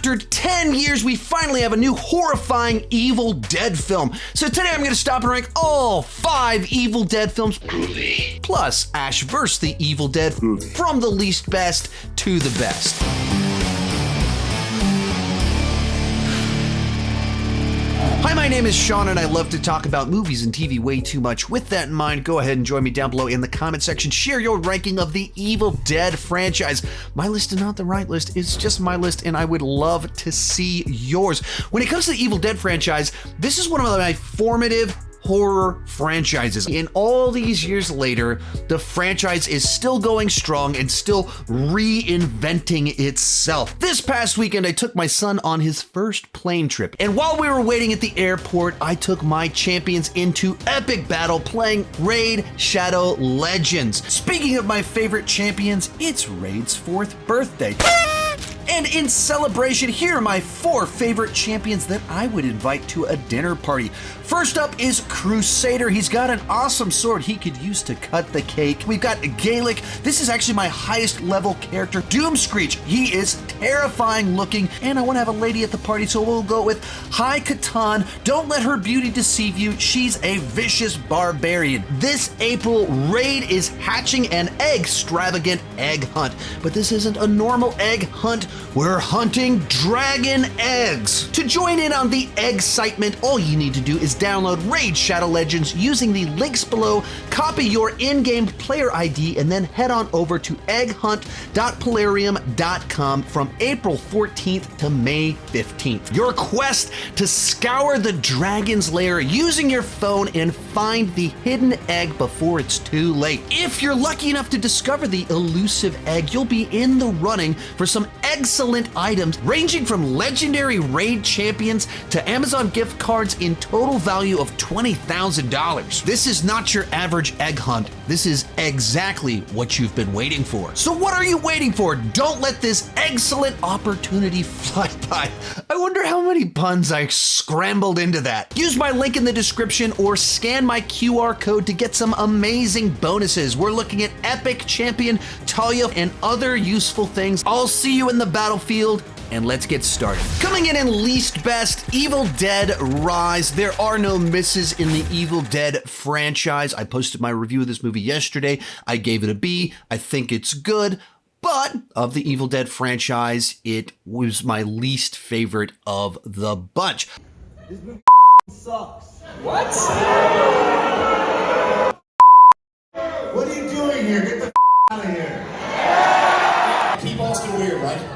After 10 years, we finally have a new horrifying Evil Dead film. So today I'm going to stop and rank all 5 Evil Dead films, plus Ash vs. the Evil Dead, from the least best to the best. Hi, my name is Sean, and I love to talk about movies and TV way too much. With that in mind, go ahead and join me down below in the comment section. Share your ranking of the Evil Dead franchise. My list is not the right list. It's just my list, and I would love to see yours. When it comes to the Evil Dead franchise, this is one of my formative horror franchises. And all these years later, the franchise is still going strong and still reinventing itself. This past weekend, I took my son on his first plane trip. And while we were waiting at the airport, I took my champions into epic battle playing Raid Shadow Legends. Speaking of my favorite champions, it's Raid's 4th birthday. And in celebration, here are my 4 favorite champions that I would invite to a dinner party. First up is Crusader. He's got an awesome sword he could use to cut the cake. We've got Gaelic. This is actually my highest level character. Doomscreech. He is terrifying looking, and I want to have a lady at the party, so we'll go with High Catan. Don't let her beauty deceive you. She's a vicious barbarian. This April, Raid is hatching an extravagant egg hunt. But this isn't a normal egg hunt. We're hunting dragon eggs. To join in on the excitement, all you need to do is download Raid Shadow Legends using the links below, copy your in-game player ID, and then head on over to egghunt.polarium.com from April 14th to May 15th. Your quest to scour the dragon's lair using your phone and find the hidden egg before it's too late. If you're lucky enough to discover the elusive egg, you'll be in the running for some excellent items ranging from legendary Raid champions to Amazon gift cards in total value of $20,000. This is not your average egg hunt. This is exactly what you've been waiting for. So what are you waiting for? Don't let this excellent opportunity fly by. I wonder how many puns I scrambled into that. Use my link in the description or scan my QR code to get some amazing bonuses. We're looking at epic champion, Talia, and other useful things. I'll see you in the battlefield, and let's get started. Coming in least best, Evil Dead Rise. There are no misses in the Evil Dead franchise. I posted my review of this movie yesterday. I gave it a B. I think it's good, but of the Evil Dead franchise, it was my least favorite of the bunch. This movie sucks. What? What are you doing here? Get the out of here. Keep Austin weird, right?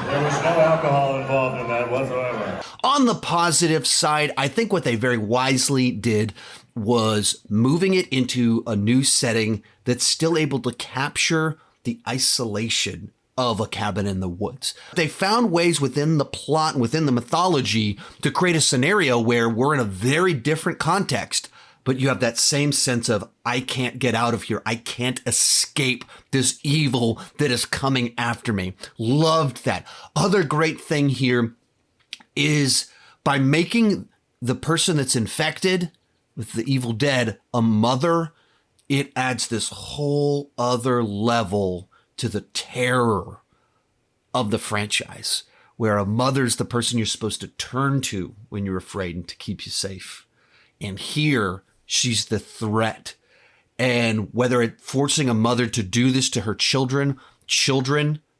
There was no alcohol involved in that whatsoever. On the positive side, I think what they very wisely did was moving it into a new setting that's still able to capture the isolation of a cabin in the woods. They found ways within the plot and within the mythology to create a scenario where we're in a very different context, but you have that same sense of, I can't get out of here. I can't escape this evil that is coming after me. Loved that. Other great thing here is by making the person that's infected with the Evil Dead a mother, it adds this whole other level to the terror of the franchise, where a mother's the person you're supposed to turn to when you're afraid and to keep you safe. And here, she's the threat. And whether it's forcing a mother to do this to her children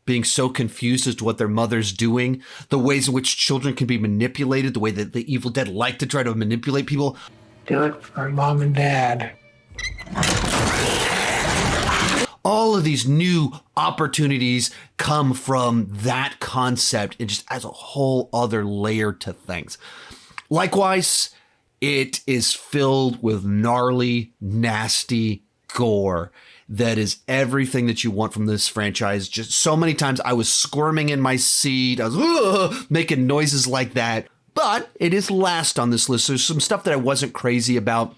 being so confused as to what their mother's doing, the ways in which children can be manipulated, the way that the Evil Dead like to try to manipulate people. Do it for mom and dad. All of these new opportunities come from that concept. It just adds a whole other layer to things. Likewise, it is filled with gnarly, nasty gore that is everything that you want from this franchise. Just so many times I was squirming in my seat. I was making noises like that. But it is last on this list. There's some stuff that I wasn't crazy about.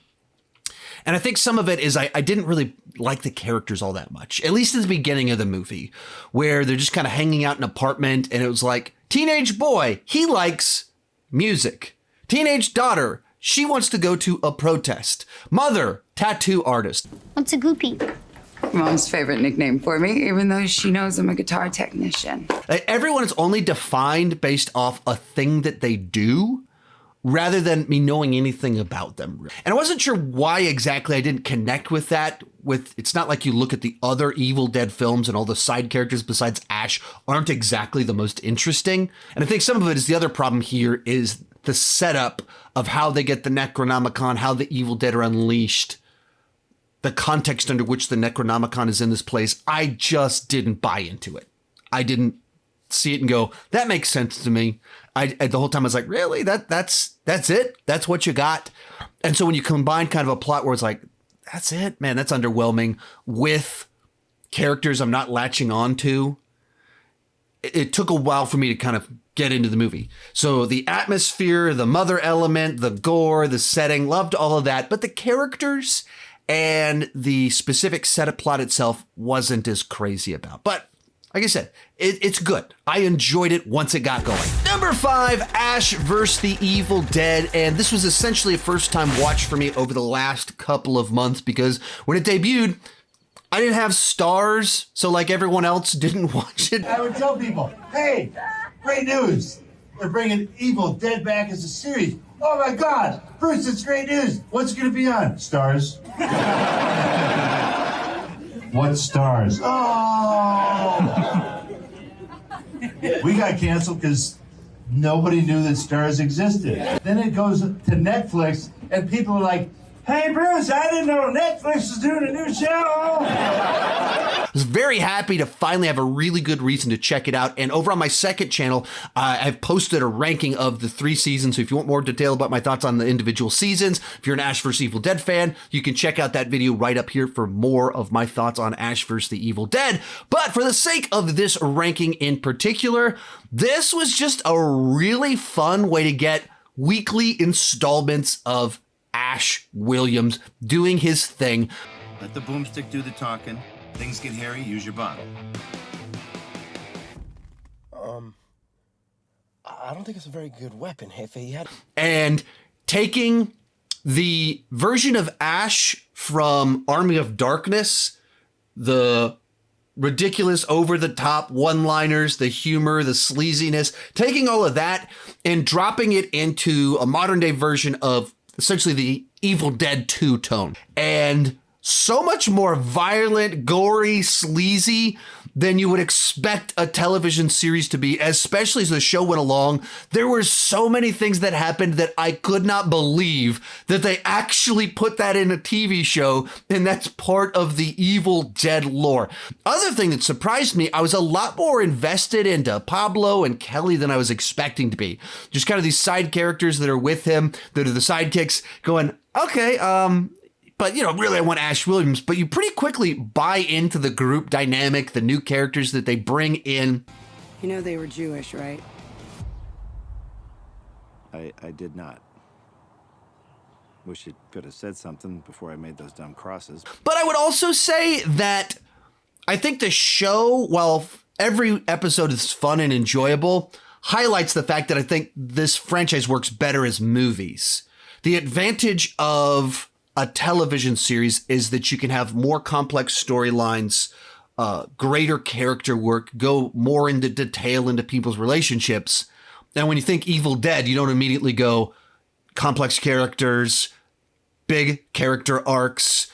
And I think some of it is I didn't really like the characters all that much, at least at the beginning of the movie, where they're just kind of hanging out in an apartment. And it was like, teenage boy, he likes music. Teenage daughter, she wants to go to a protest. Mother, tattoo artist. What's a goopy? Mom's favorite nickname for me, even though she knows I'm a guitar technician. Everyone is only defined based off a thing that they do rather than me knowing anything about them. And I wasn't sure why exactly I didn't connect with that. It's not like you look at the other Evil Dead films and all the side characters besides Ash aren't exactly the most interesting. And I think some of it is the other problem here is the setup of how they get the Necronomicon, how the Evil Dead are unleashed, the context under which the Necronomicon is in this place. I just didn't buy into it. I didn't see it and go, that makes sense to me. The whole time I was like, really? That's it? That's what you got? And so when you combine kind of a plot where it's like, that's it, man, that's underwhelming, with characters I'm not latching on to, it took a while for me to kind of get into the movie. So the atmosphere, the mother element, the gore, the setting, loved all of that. But the characters and the specific setup plot itself wasn't as crazy about. But like I said, it's good. I enjoyed it once it got going. Number 5, Ash vs. the Evil Dead. And this was essentially a first-time watch for me over the last couple of months because when it debuted, I didn't have stars, so like everyone else didn't watch it. I would tell people, hey, great news. They're bringing Evil Dead back as a series. Oh my God, Bruce, it's great news. What's it going to be on? Stars. What stars? Oh! We got canceled because nobody knew that stars existed. Then it goes to Netflix, and people are like, hey, Bruce, I didn't know Netflix was doing a new show. I was very happy to finally have a really good reason to check it out. And over on my second channel, I've posted a ranking of the 3 seasons. So if you want more detail about my thoughts on the individual seasons, if you're an Ash vs. Evil Dead fan, you can check out that video right up here for more of my thoughts on Ash vs. the Evil Dead. But for the sake of this ranking in particular, this was just a really fun way to get weekly installments of Ash Williams doing his thing. Let the boomstick do the talking. Things get hairy, use your bottle. I don't think it's a very good weapon, Hefe. And taking the version of Ash from Army of Darkness, the ridiculous, over-the-top one-liners, the humor, the sleaziness, taking all of that and dropping it into a modern-day version of essentially the Evil Dead 2 tone. And so much more violent, gory, sleazy than you would expect a television series to be, especially as the show went along. There were so many things that happened that I could not believe that they actually put that in a TV show, and that's part of the Evil Dead lore. Other thing that surprised me, I was a lot more invested into Pablo and Kelly than I was expecting to be. Just kind of these side characters that are with him, that are the sidekicks, going, okay, but, you know, really I want Ash Williams. But you pretty quickly buy into the group dynamic, the new characters that they bring in. You know they were Jewish, right? I did not. Wish you could have said something before I made those dumb crosses. But I would also say that I think the show, while every episode is fun and enjoyable, highlights the fact that I think this franchise works better as movies. The advantage of a television series is that you can have more complex storylines, greater character work, go more into detail into people's relationships. And when you think Evil Dead, you don't immediately go complex characters, big character arcs,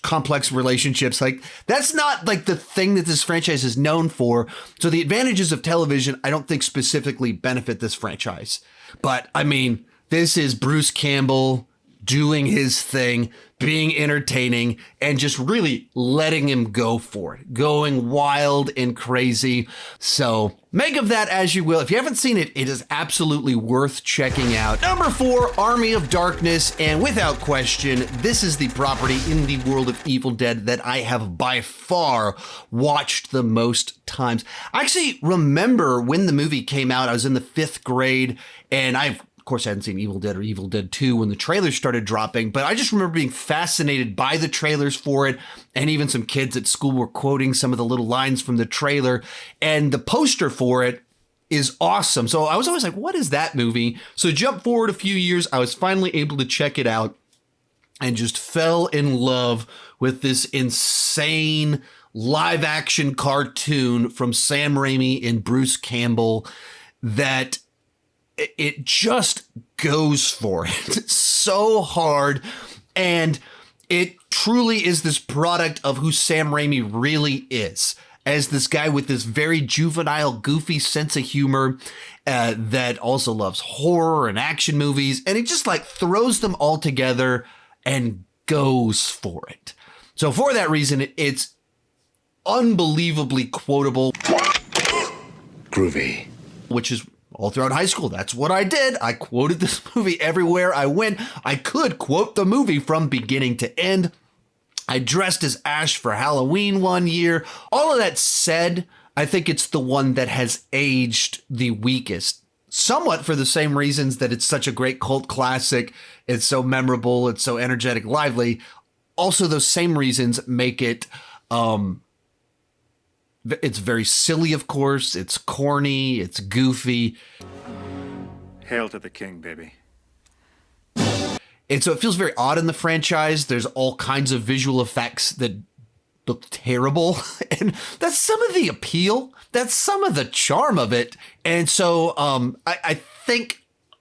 complex relationships. Like, that's not like the thing that this franchise is known for. So the advantages of television, I don't think specifically benefit this franchise. But I mean, this is Bruce Campbell doing his thing, being entertaining, and just really letting him go for it, going wild and crazy. So make of that as you will. If you haven't seen it, it is absolutely worth checking out. Number 4, Army of Darkness. And without question, this is the property in the world of Evil Dead that I have by far watched the most times. I actually remember when the movie came out, I was in the 5th grade, and of course, I hadn't seen Evil Dead or Evil Dead 2 when the trailers started dropping, but I just remember being fascinated by the trailers for it. And even some kids at school were quoting some of the little lines from the trailer. And the poster for it is awesome. So I was always like, what is that movie? So jump forward a few years, I was finally able to check it out. and just fell in love with this insane live action cartoon from Sam Raimi and Bruce Campbell that it just goes for it so hard. And it truly is this product of who Sam Raimi really is, as this guy with this very juvenile, goofy sense of humor that also loves horror and action movies. And he just like throws them all together and goes for it. So for that reason, it's unbelievably quotable. Groovy. Which is all throughout high school. That's what I did. I quoted this movie everywhere I went. I could quote the movie from beginning to end. I dressed as Ash for Halloween one year. All of that said, I think it's the one that has aged the weakest. Somewhat for the same reasons that it's such a great cult classic. It's so memorable. It's so energetic, lively. Also, those same reasons make it, it's very silly, of course. It's corny. It's goofy. Hail to the king, baby. And so it feels very odd in the franchise. There's all kinds of visual effects that look terrible. And that's some of the appeal. That's some of the charm of it. And so I think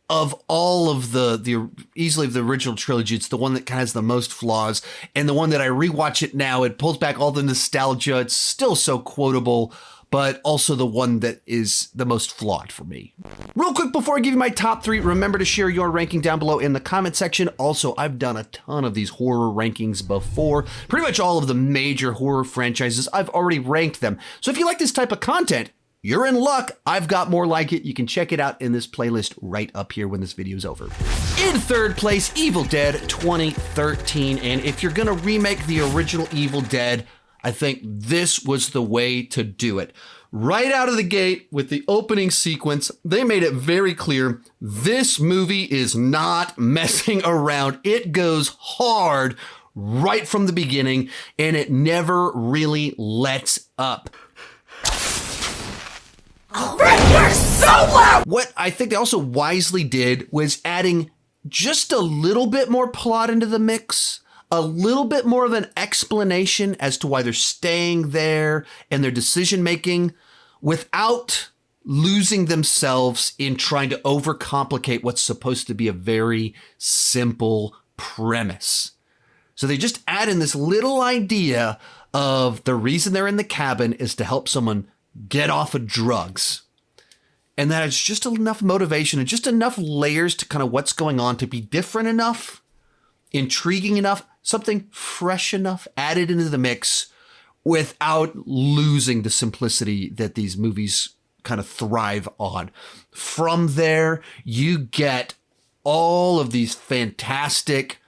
of all of the easily of the original trilogy, it's the one that kind of has the most flaws. And the one that I rewatch it now, it pulls back all the nostalgia. It's still so quotable, but also the one that is the most flawed for me. Real quick before I give you my top 3, remember to share your ranking down below in the comment section. Also, I've done a ton of these horror rankings before. Pretty much all of the major horror franchises, I've already ranked them. So if you like this type of content, you're in luck. I've got more like it. You can check it out in this playlist right up here when this video is over. In third place, Evil Dead 2013. And if you're gonna remake the original Evil Dead, I think this was the way to do it. Right out of the gate with the opening sequence, they made it very clear this movie is not messing around. It goes hard right from the beginning, and it never really lets up. You're so loud! What I think they also wisely did was adding just a little bit more plot into the mix, a little bit more of an explanation as to why they're staying there and their decision making without losing themselves in trying to overcomplicate what's supposed to be a very simple premise. So they just add in this little idea of the reason they're in the cabin is to help someone get off of drugs. And that it's just enough motivation and just enough layers to kind of what's going on to be different enough, intriguing enough, something fresh enough added into the mix without losing the simplicity that these movies kind of thrive on. From there, you get all of these fantastic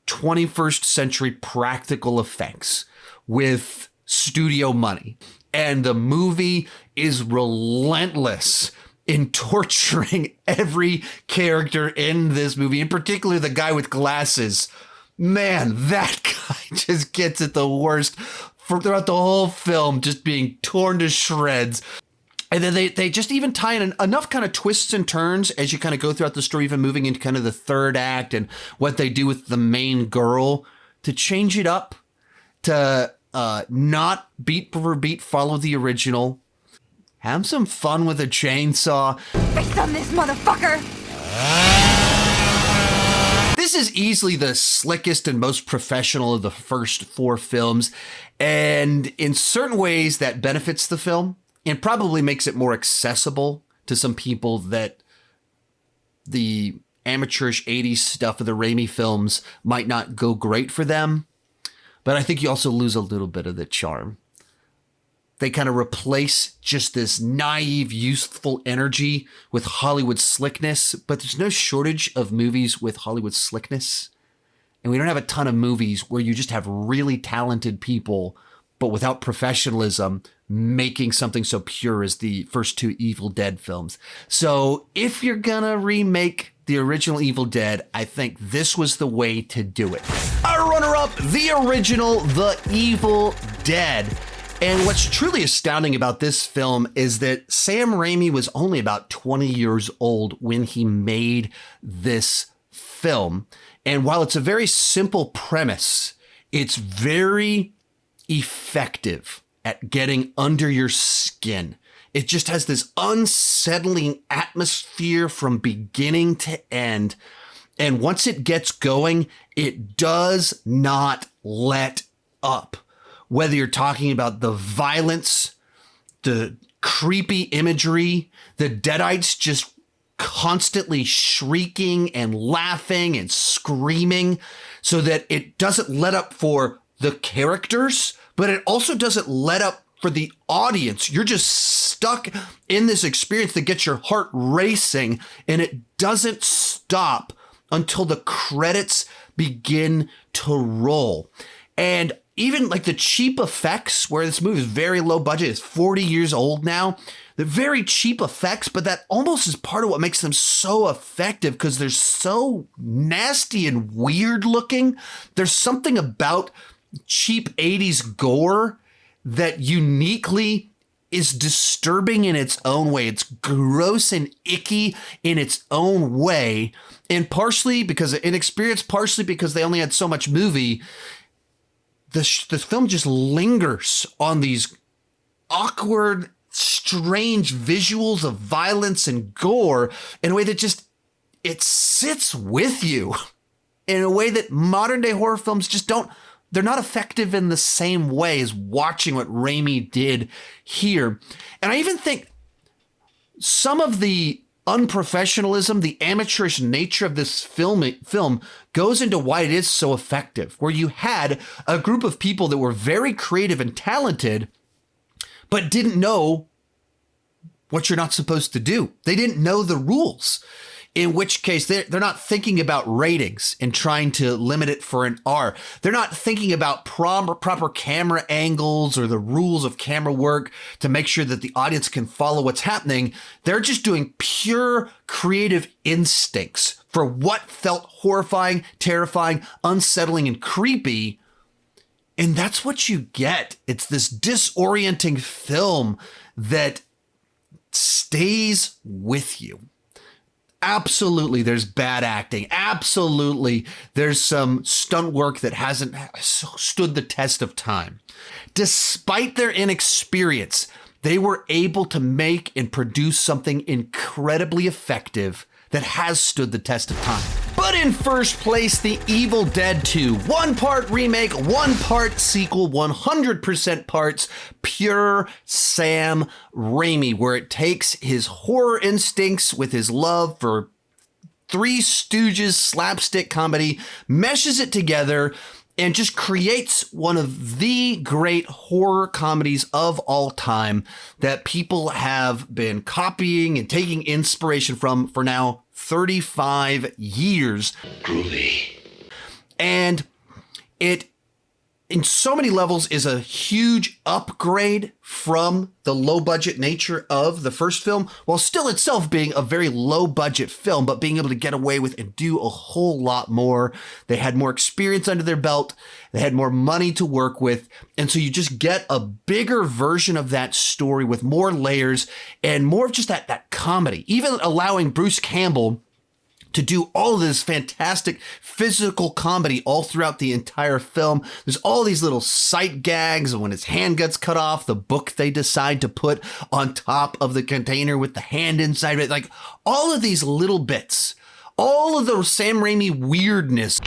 21st century practical effects with studio money. And the movie is relentless in torturing every character in this movie, in particular the guy with glasses. Man, that guy just gets it the worst throughout the whole film, just being torn to shreds. And then they just even tie in enough kind of twists and turns as you kind of go throughout the story, even moving into kind of the third act and what they do with the main girl to change it up, to not beat for beat follow the original. Have some fun with a chainsaw. Face on this motherfucker! This is easily the slickest and most professional of the first 4 films, and in certain ways that benefits the film and probably makes it more accessible to some people that the amateurish 80s stuff of the Raimi films might not go great for them. But I think you also lose a little bit of the charm. They kind of replace just this naive, youthful energy with Hollywood slickness, but there's no shortage of movies with Hollywood slickness. And we don't have a ton of movies where you just have really talented people, but without professionalism, making something so pure as the first 2 Evil Dead films. So if you're gonna remake the original Evil Dead, I think this was the way to do it. Our runner-up, the original The Evil Dead. And what's truly astounding about this film is that Sam Raimi was only about 20 years old when he made this film. And while it's a very simple premise, it's very effective at getting under your skin. It just has this unsettling atmosphere from beginning to end. And once it gets going, it does not let up. Whether you're talking about the violence, the creepy imagery, the Deadites just constantly shrieking and laughing and screaming, so that it doesn't let up for the characters, but it also doesn't let up for the audience. You're just stuck in this experience that gets your heart racing, and it doesn't stop until the credits begin to roll. And even like the cheap effects, where this movie is very low budget, it's 40 years old now. They're very cheap effects, but that almost is part of what makes them so effective, because they're so nasty and weird looking. There's something about cheap 80s gore that uniquely is disturbing in its own way. It's gross and icky in its own way. And partially because of inexperience, partially because they only had so much movie, the film just lingers on these awkward, strange visuals of violence and gore in a way that just, it sits with you in a way that modern day horror films just don't. They're not effective in the same way as watching what Raimi did here. And I even think some of the unprofessionalism, the amateurish nature of this film goes into why it is so effective, where you had a group of people that were very creative and talented, but didn't know what you're not supposed to do. They didn't know the rules, in which case they're not thinking about ratings and trying to limit it for an R. They're not thinking about proper camera angles or the rules of camera work to make sure that the audience can follow what's happening. They're just doing pure creative instincts for what felt horrifying, terrifying, unsettling, and creepy. And that's what you get. It's this disorienting film that stays with you. Absolutely, there's bad acting. Absolutely, there's some stunt work that hasn't stood the test of time. Despite their inexperience, they were able to make and produce something incredibly effective that has stood the test of time. But in first place, The Evil Dead 2. 1 part remake, 1 part sequel, 100% parts pure Sam Raimi, where it takes his horror instincts with his love for Three Stooges slapstick comedy, meshes it together, and just creates one of the great horror comedies of all time that people have been copying and taking inspiration from for now 35 years. Groovy. And it, in so many levels, is a huge upgrade from the low budget nature of the first film, while still itself being a very low budget film, but being able to get away with and do a whole lot more. They had more experience under their belt. They had more money to work with. And so you just get a bigger version of that story with more layers and more of just that comedy, even allowing Bruce Campbell to do all of this fantastic physical comedy all throughout the entire film. There's all these little sight gags, and when his hand gets cut off, the book they decide to put on top of the container with the hand inside of it. Like all of these little bits, all of the Sam Raimi weirdness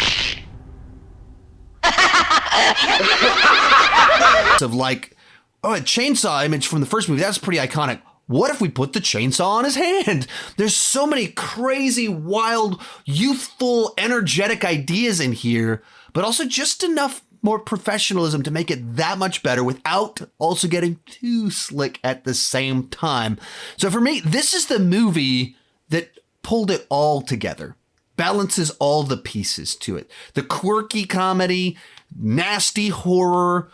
of like, oh, a chainsaw image from the first movie. That's pretty iconic. What if we put the chainsaw on his hand? There's so many crazy, wild, youthful, energetic ideas in here, but also just enough more professionalism to make it that much better without also getting too slick at the same time. So for me, this is the movie that pulled it all together, balances all the pieces to it. The quirky comedy, nasty horror,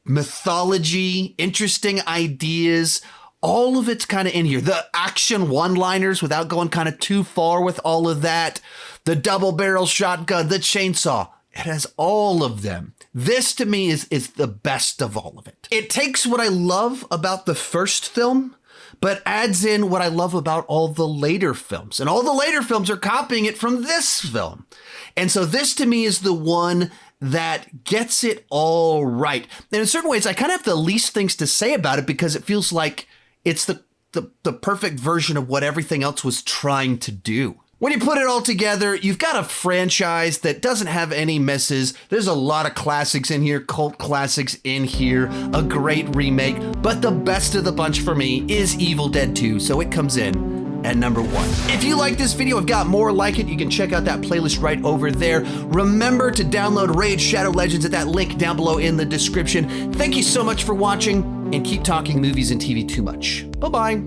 mythology, interesting ideas, all of it's kind of in here. The action one-liners without going kind of too far with all of that. The double barrel shotgun, the chainsaw. It has all of them. This to me is the best of all of it. It takes what I love about the first film, but adds in what I love about all the later films. And all the later films are copying it from this film. And so this to me is the one that gets it all right. And in certain ways, I kind of have the least things to say about it because it feels like it's the perfect version of what everything else was trying to do. When you put it all together, you've got a franchise that doesn't have any misses. There's a lot of classics in here, cult classics in here, a great remake, but the best of the bunch for me is Evil Dead 2, so it comes in at number 1. If you like this video, I've got more like it. You can check out that playlist right over there. Remember to download Raid Shadow Legends at that link down below in the description. Thank you so much for watching, and keep talking movies and TV too much. Bye-bye.